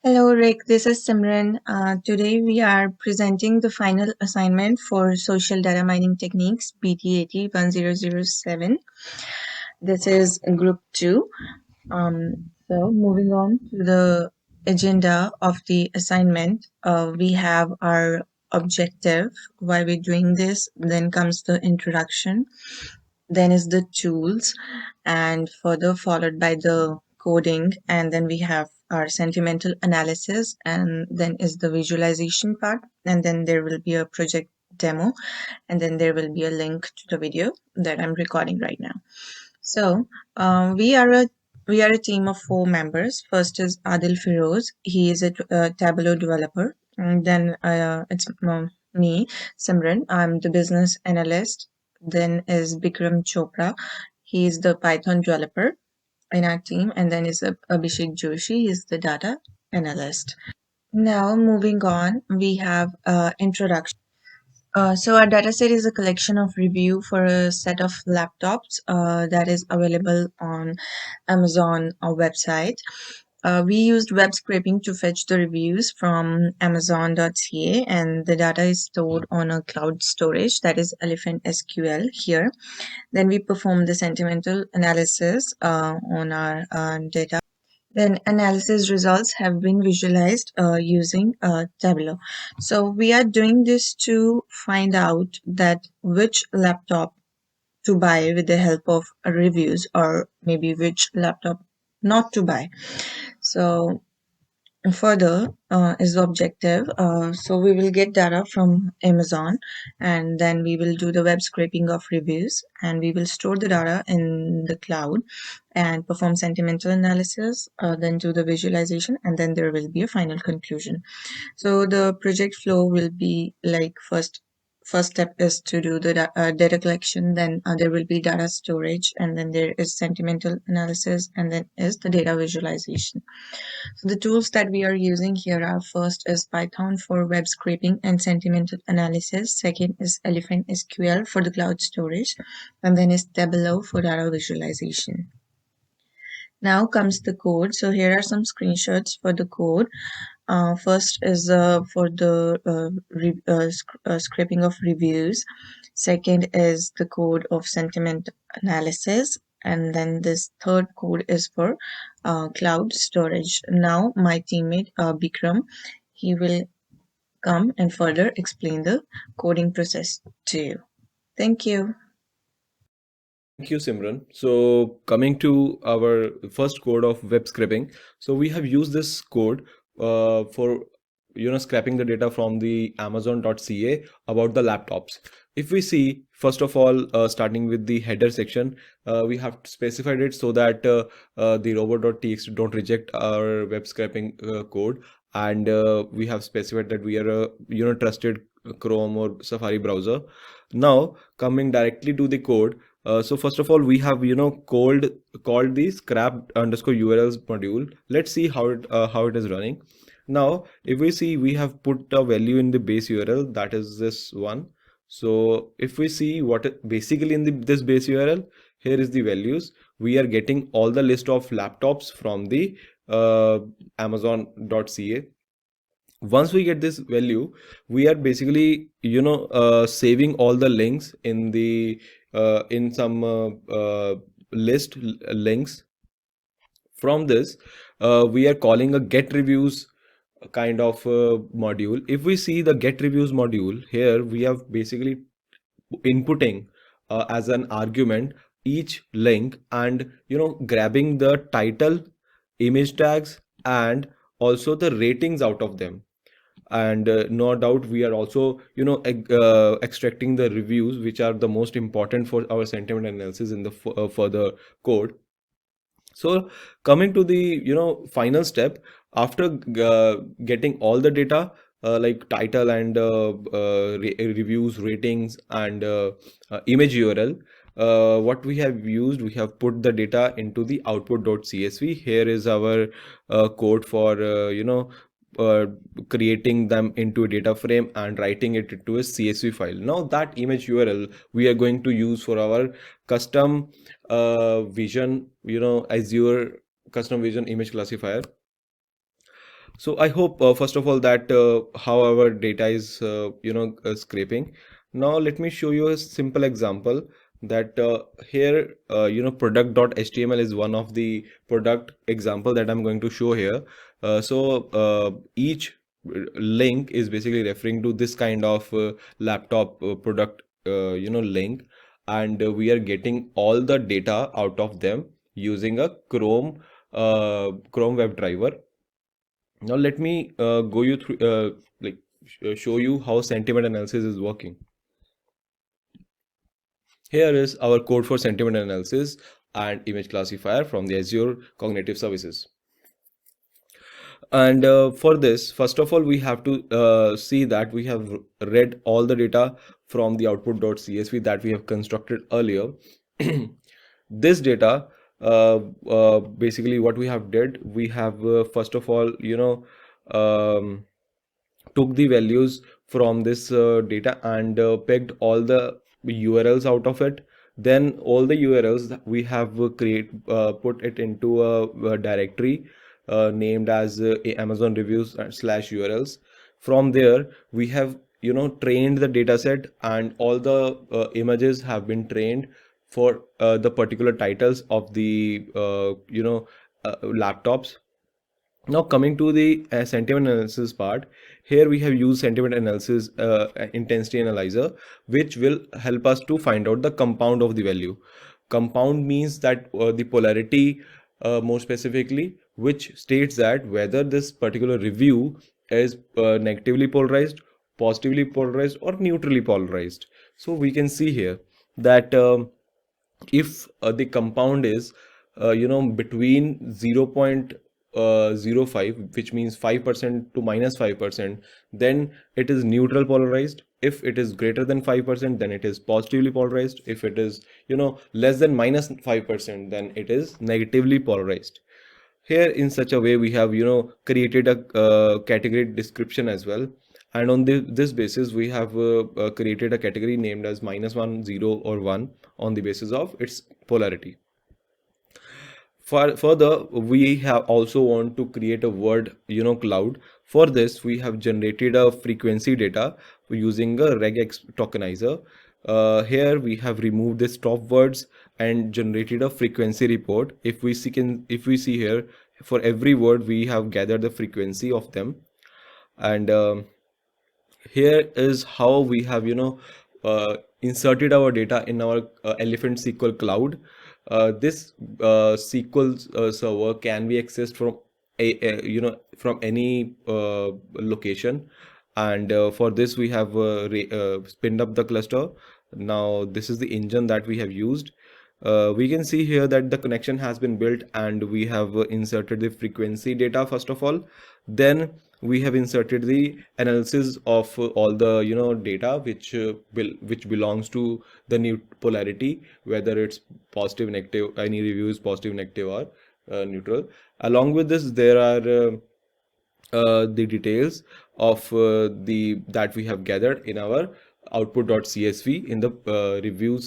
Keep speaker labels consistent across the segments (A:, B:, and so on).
A: Hello, Rick. This is Simran. Today we are presenting the final assignment for Social Data Mining Techniques BT80 1007. This is Group 2. So moving on to the agenda of the assignment, we have our objective, why we're doing this, then comes the introduction, then is the tools, and further followed by the coding, and then we have our sentimental analysis, and then is the visualization part, and then there will be a project demo, and then there will be a link to the video that I'm recording right now. So we are a team of 4 members. First is Adil Firoz. He is a Tableau developer. And then it's me, Simran. I'm the business analyst. Then is Bikram Chopra. He is the Python developer in our team. And then is Abhishek Joshi. He is the data analyst. Now moving on, we have introduction. So our dataset is a collection of review for a set of laptops that is available on Amazon website. We used web scraping to fetch the reviews from Amazon.ca, and the data is stored on a cloud storage that is Elephant SQL here. Then we perform the sentimental analysis on our data. Then analysis results have been visualized using Tableau. So we are doing this to find out that which laptop to buy with the help of reviews, or maybe which laptop not to buy. So further is the objective. So we will get data from Amazon, and then we will do the web scraping of reviews, and we will store the data in the cloud and perform sentimental analysis, then do the visualization, and then there will be a final conclusion. So the project flow will be like first step is to do the data collection, then there will be data storage, and then there is sentimental analysis, and then is the data visualization. So the tools that we are using here are: first is Python for web scraping and sentimental analysis, second is Elephant SQL for the cloud storage, and then is Tableau for data visualization. Now comes the code. So here are some screenshots for the code. First is for the scraping of reviews. Second is the code of sentiment analysis. And then this third code is for cloud storage. Now my teammate Bikram, he will come and further explain the coding process to you. Thank you.
B: Thank you, Simran. So coming to our first code of web scraping. So we have used this code for scraping the data from the Amazon.ca about the laptops. If we see, first of all, starting with the header section, we have specified it so that the robot.txt don't reject our web scraping code, and we have specified that we are a trusted Chrome or Safari browser. Now coming directly to the code. So first of all, we have called the scrap underscore URLs module. Let's see how it is running. Now, if we see, we have put a value in the base URL, that is this one. So if we see basically in this base URL, here is the values. We are getting all the list of laptops from the Amazon.ca. Once we get this value, we are basically saving all the links in the in some list links. From this, we are calling a get reviews kind of module. If we see the get reviews module here, we have basically inputting as an argument each link, and grabbing the title, image tags, and also the ratings out of them. And no doubt we are also extracting the reviews, which are the most important for our sentiment analysis in the further code. So coming to the final step, after getting all the data, like title and reviews, ratings, and image URL, what we have used, we have put the data into the output.csv. Here is our code for creating them into a data frame and writing it into a CSV file. Now that image URL we are going to use for our custom vision, Azure custom vision image classifier. So I hope, first of all, that how our data is scraping. Now let me show you a simple example that here product.html is one of the product example that I'm going to show here. Each link is basically referring to this kind of laptop product link, and we are getting all the data out of them using a Chrome WebDriver. Now let me go you through show you how sentiment analysis is working. Here is our code for sentiment analysis and image classifier from the Azure Cognitive Services. And for this, first of all, we have to see that we have read all the data from the output.csv that we have constructed earlier. This data, basically what we have did, we have first of all, took the values from this data and pegged all the URLs out of it. Then all the URLs that we have put it into a directory named as Amazon reviews slash URLs. From there, we have trained the dataset, and all the images have been trained for the particular titles of the laptops. Now coming to the sentiment analysis part, here we have used sentiment analysis intensity analyzer, which will help us to find out the compound of the value. Compound means that the polarity, more specifically, which states that whether this particular review is negatively polarized, positively polarized, or neutrally polarized. So we can see here that if the compound is between 0.05, which means 5% to -5%, then it is neutral polarized. If it is greater than 5%, then it is positively polarized. If it is less than -5%, then it is negatively polarized. Here in such a way we have created a category description as well, and on this basis we have created a category named as -1, 0, or 1 on the basis of its polarity. Further, we have also want to create a word cloud. For this, we have generated a frequency data using a regex tokenizer. Here we have removed the stop words and generated a frequency report. If we see here, for every word we have gathered the frequency of them, and here is how we have inserted our data in our Elephant SQL cloud. This SQL server can be accessed from from any location, and for this we have spinned up the cluster. Now this is the engine that we have used. We can see here that the connection has been built, and we have inserted the frequency data first of all. Then we have inserted the analysis of all the data which belongs to the new polarity, whether it's positive, negative, any review is positive, negative, or neutral. Along with this, there are the details of the that we have gathered in our output.csv in the review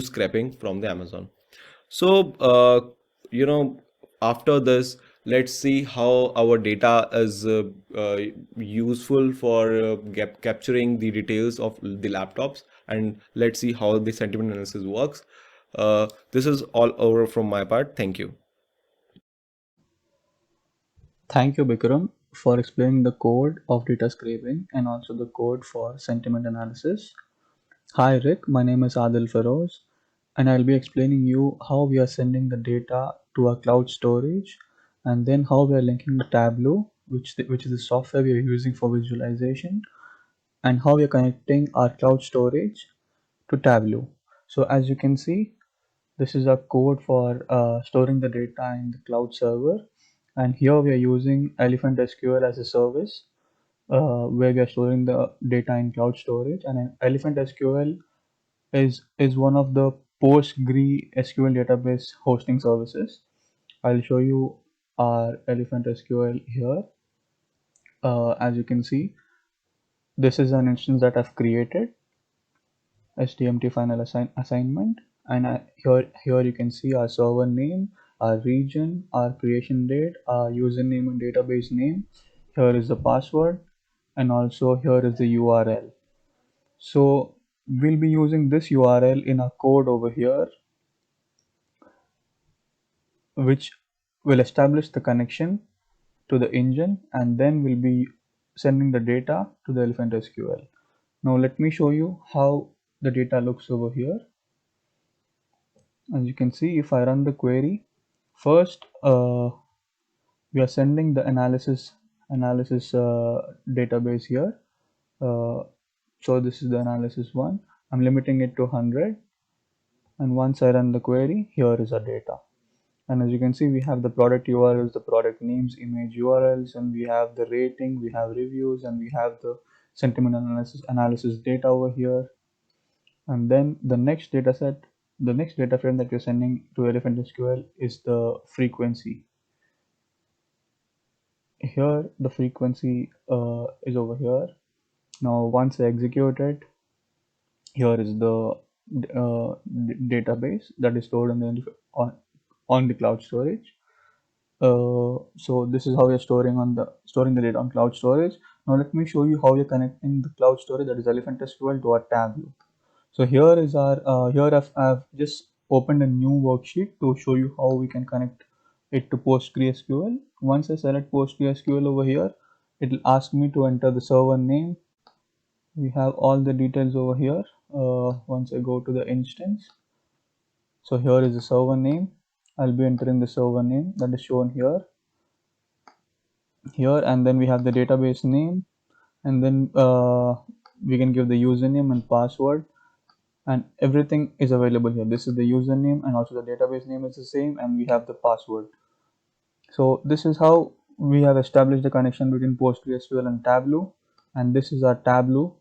B: scraping from the Amazon. So after this, let's see how our data is useful for capturing the details of the laptops, and let's see how the sentiment analysis works. This is all over from my part. Thank you.
C: Thank you, Bikram, for explaining the code of data scraping and also the code for sentiment analysis. Hi, Rick. My name is Adil Feroz, and I'll be explaining you how we are sending the data to our cloud storage, and then how we are linking the Tableau, which is the software we are using for visualization, and how we are connecting our cloud storage to Tableau. So as you can see, this is our code for storing the data in the cloud server, and here we are using Elephant SQL as a service where we are storing the data in cloud storage. And an Elephant SQL is one of the PostgreSQL database hosting services. I'll show you our Elephant SQL here. As you can see, this is an instance that I've created, HTMT final assignment, and here you can see our server name our region, our creation date, our username and database name. Here is the password, and also here is the URL. So we'll be using this URL in our code over here, which will establish the connection to the engine, and then we'll be sending the data to the Elephant SQL. Now let me show you how the data looks over here. As you can see, if I run the query, first we are sending the analysis database here. So this is the analysis one. I'm limiting it to 100, and once I run the query, here is our data. And as you can see, we have the product URLs, the product names, image URLs, and we have the rating, we have reviews, and we have the sentiment analysis data over here. And then the next data frame that you're sending to Elephant SQL is the frequency. Here the frequency is over here. Now once I execute it, here is the database that is stored on the cloud storage. So this is how we're storing the data on cloud storage. Now let me show you how we're connecting the cloud storage, that is Elephant SQL, to our Tableau. So here is our I've just opened a new worksheet to show you how we can connect it to PostgreSQL. Once I select PostgreSQL over here, it will ask me to enter the server name. We have all the details over here. Once I go to the instance, so here is the server name. I'll be entering the server name that is shown here, and then we have the database name, and then we can give the username and password, and everything is available here. This is the username, and also the database name is the same, and we have the password. So this is how we have established the connection between PostgreSQL and Tableau, and this is our Tableau.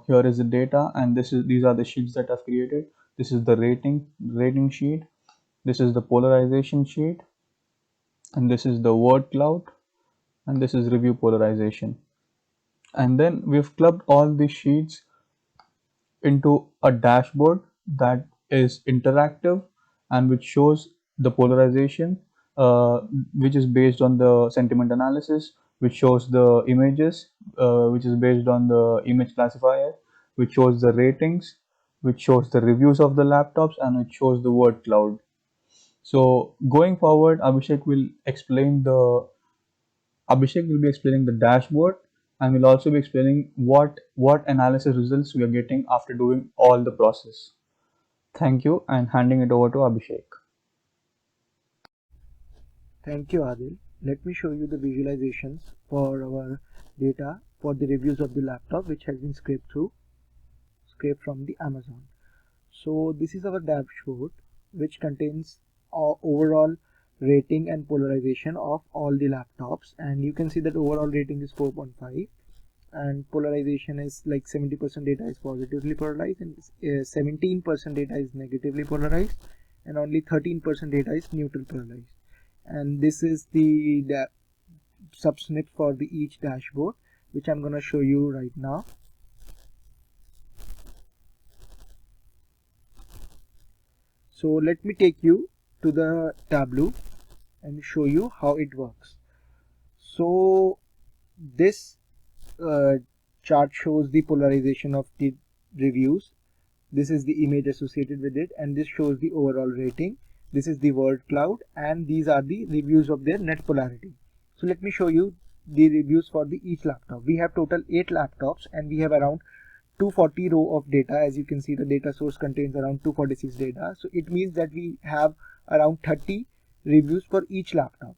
C: Here is the data, and these are the sheets that I've created. This is the rating sheet, this is the polarization sheet, and this is the word cloud, and this is review polarization. And then we've clubbed all these sheets into a dashboard that is interactive and which shows the polarization, which is based on the sentiment analysis, which shows the images, which is based on the image classifier, which shows the ratings, which shows the reviews of the laptops, and which shows the word cloud. So going forward, Abhishek will be explaining the dashboard, and will also be explaining what analysis results we are getting after doing all the process. Thank you, and handing it over to Abhishek.
D: Thank you, Adil. Let me show you the visualizations for our data for the reviews of the laptop, which has been scraped from the Amazon. So this is our dashboard, which contains overall rating and polarization of all the laptops, and you can see that overall rating is 4.5, and polarization is like 70% data is positively polarized, and 17% data is negatively polarized, and only 13% data is neutral polarized. And this is the subsnip for each dashboard, which I'm going to show you right now. So let me take you to the Tableau and show you how it works. So this chart shows the polarization of the reviews. This is the image associated with it, and this shows the overall rating. This is the word cloud, and these are the reviews of their net polarity. So let me show you the reviews for each laptop. We have total 8 laptops, and we have around 240 row of data. As you can see, the data source contains around 246 data. So it means that we have around 30 reviews for each laptop.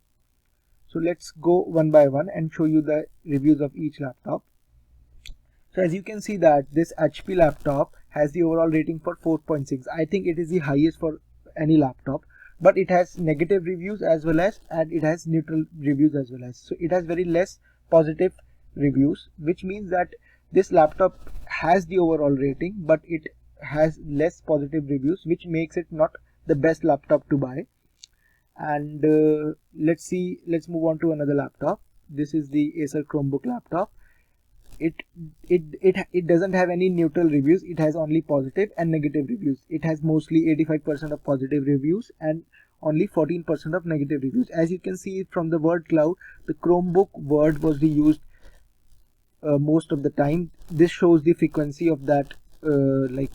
D: So let's go one by one and show you the reviews of each laptop. So as you can see that this HP laptop has the overall rating for 4.6. I think it is the highest for any laptop, but it has negative reviews as well as, and it has neutral reviews as well as. So it has very less positive reviews, which means that this laptop has the overall rating, but it has less positive reviews, which makes it not the best laptop to buy. And let's move on to another laptop. This is the Acer Chromebook laptop. It doesn't have any neutral reviews. It has only positive and negative reviews. It has mostly 85% of positive reviews and only 14% of negative reviews. As you can see from the word cloud, the Chromebook word was used most of the time. This shows the frequency of that like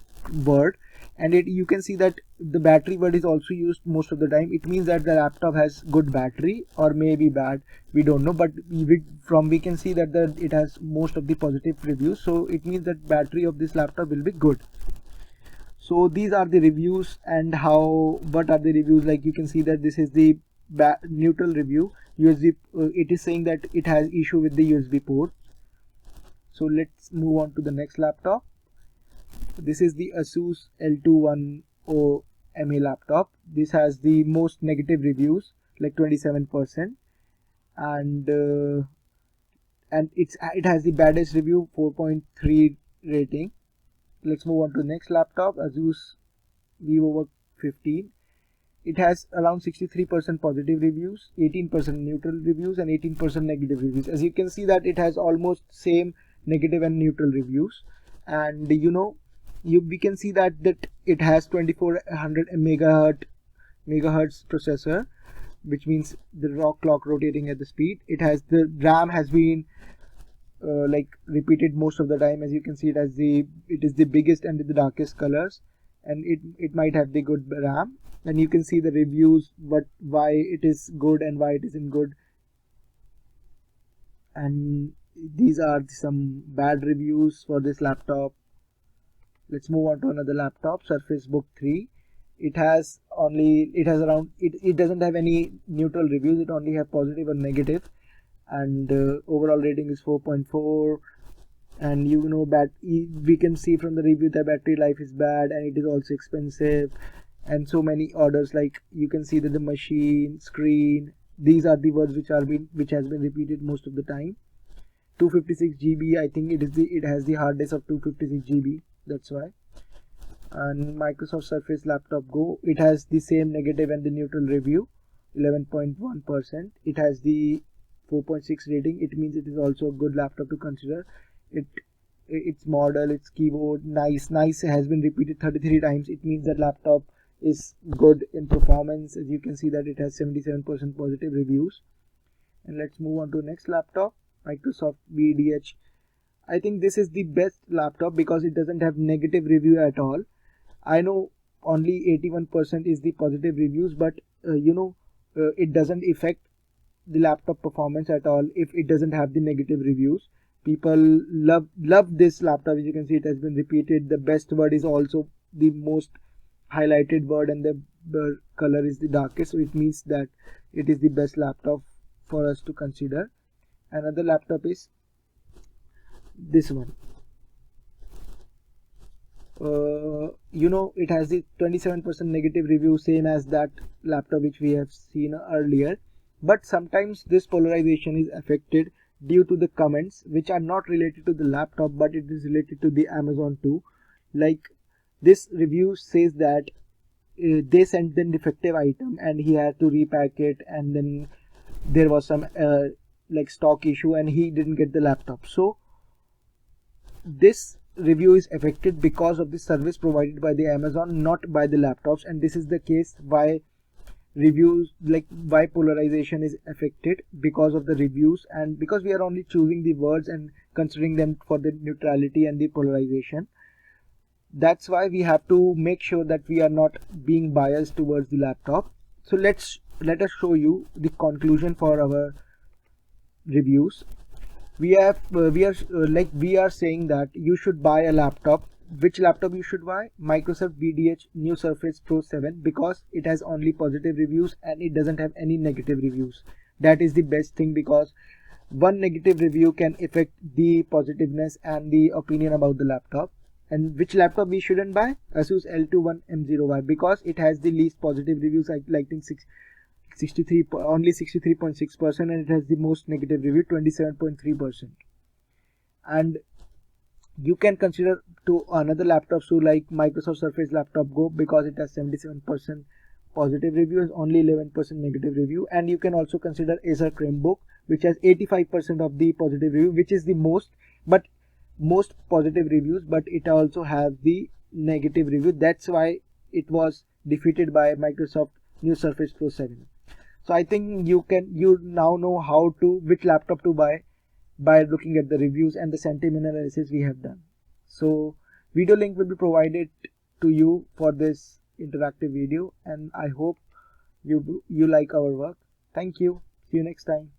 D: word, and you can see that the battery word is also used most of the time. It means that the laptop has good battery, or maybe bad, we don't know, but we can see that it has most of the positive reviews, so it means that battery of this laptop will be good. So these are the reviews, and what are the reviews? Like you can see that this is the neutral review. USB, it is saying that it has issue with the USB port. So let's move on to the next laptop. This is the Asus L210 MA laptop. This has the most negative reviews, like 27%, and it has the baddest review, 4.3 rating. Let's move on to the next laptop, Asus VivoBook 15. It has around 63% positive reviews, 18% neutral reviews, and 18% negative reviews. As you can see that it has almost same negative and neutral reviews. And we can see that it has 2400 megahertz processor, which means the clock rotating at the speed. The RAM has been like repeated most of the time. As you can see, it is the biggest and the darkest colors, and it might have the good RAM. And you can see the reviews, why it is good and why it isn't good. And these are some bad reviews for this laptop. Let's move on to another laptop, Surface Book 3. It doesn't have any neutral reviews. It only have positive or negative, and overall rating is 4.4. And we can see from the review that battery life is bad, and it is also expensive, and so many orders. Like you can see that the machine, screen, these are the words which has been repeated most of the time. 256 GB, I think it has the hard disk of 256 GB, that's why. And Microsoft Surface Laptop Go, it has the same negative and the neutral review, 11.1%. It has the 4.6 rating. It means it is also a good laptop to consider. Its model, its keyboard, nice has been repeated 33 times. It means that laptop is good in performance. As you can see that it has 77% positive reviews. And let's move on to next laptop, Microsoft VDH. I think this is the best laptop because it doesn't have negative review at all. I know only 81% is the positive reviews, but it doesn't affect the laptop performance at all if it doesn't have the negative reviews. People love this laptop. As you can see, it has been repeated. The best word is also the most highlighted word, and the color is the darkest, so it means that it is the best laptop for us to consider. Another laptop is this one. It has the 27% negative review, same as that laptop which we have seen earlier, but sometimes this polarization is affected due to the comments which are not related to the laptop, but it is related to the Amazon too. Like this review says that they sent the defective item and he had to repack it, and then there was some like stock issue and he didn't get the laptop. So this review is affected because of the service provided by the Amazon, not by the laptops. And this is the case why reviews, like why polarization is affected, because of the reviews, and because we are only choosing the words and considering them for the neutrality and the polarization. That's why we have to make sure that we are not being biased towards the laptop. So let us show you the conclusion for our reviews. We are saying that you should buy a laptop. Which laptop you should buy? Microsoft VDH New Surface Pro 7, because it has only positive reviews and it doesn't have any negative reviews. That is the best thing, because one negative review can affect the positiveness and the opinion about the laptop. And which laptop we shouldn't buy? Asus L210Y, because it has the least positive reviews. I think 63.6%, and it has the most negative review, 27.3%. And you can consider to another laptop, so like Microsoft Surface Laptop Go, because it has 77% positive reviews, only 11% negative review. And you can also consider Acer Chromebook, which has 85% of the positive review, which is the most positive reviews, but it also has the negative review. That's why it was defeated by Microsoft new Surface Pro 7. So I think you now know which laptop to buy by looking at the reviews and the sentiment analysis we have done. So video link will be provided to you for this interactive video, and I hope you like our work. Thank you. See you next time.